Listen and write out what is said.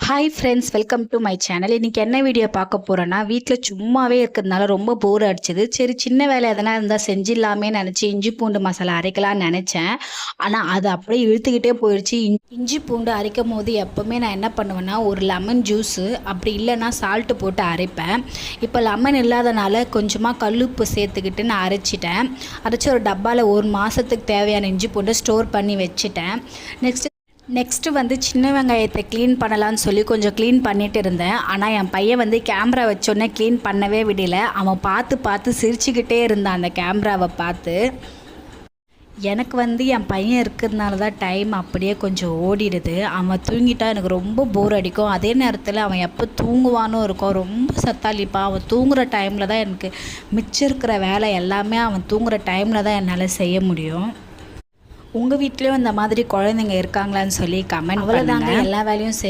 Hi friends, welcome to my channel. இன்றைக்கி என்ன video பார்க்க போகிறேன்னா, வீட்டில் சும்மாவே இருக்கிறதுனால ரொம்ப போர் அடிச்சது. சரி, சின்ன வேலை எதனா இருந்தால் செஞ்சிடலாமே நினச்சி இஞ்சி பூண்டு மசாலா அரைக்கலாம்னு நினச்சேன். ஆனால் அது அப்படியே இழுத்துக்கிட்டே போயிடுச்சு. இஞ்சி பூண்டு அரைக்கும் போது எப்போவுமே நான் என்ன பண்ணுவேன்னா, ஒரு லெமன் ஜூஸு அப்படி இல்லைன்னா சால்ட்டு போட்டு அரைப்பேன். இப்போ லெமன் இல்லாதனால கொஞ்சமாக கல்லுப்பு சேர்த்துக்கிட்டு நான் அரைச்சிட்டேன். அரைச்சி ஒரு டப்பாவில் ஒரு மாதத்துக்கு தேவையான இஞ்சி பூண்டு ஸ்டோர் பண்ணி வச்சுட்டேன். நெக்ஸ்ட்டு வந்து சின்ன வெங்காயத்தை க்ளீன் பண்ணலான்னு சொல்லி கொஞ்சம் க்ளீன் பண்ணிட்டு இருந்தேன். ஆனால் என் பையன் வந்து கேமரா வச்சோடனே க்ளீன் பண்ணவே விடல. அவன் பார்த்து சிரிச்சுக்கிட்டே இருந்தான் அந்த கேமராவை பார்த்து. எனக்கு வந்து என் பையன் இருக்கிறதுனால தான் டைம் அப்படியே கொஞ்சம் ஓடிடுது. அவன் தூங்கிட்டா எனக்கு ரொம்ப போர் அடிக்கும். அதே நேரத்தில் அவன் எப்போ தூங்குவானோ இருக்கும். ரொம்ப சத்தாளிப்பான். அவன் தூங்குகிற டைமில் தான் எனக்கு மிச்சம் இருக்கிற வேலை எல்லாமே அவன் தூங்குகிற டைமில் தான் என்னால் செய்ய முடியும். உங்கள் வீட்லேயும் இந்த மாதிரி குழந்தைங்க இருக்காங்களான்னு சொல்லி கமெண்ட் பண்ணுங்க. எல்லா வேலையும்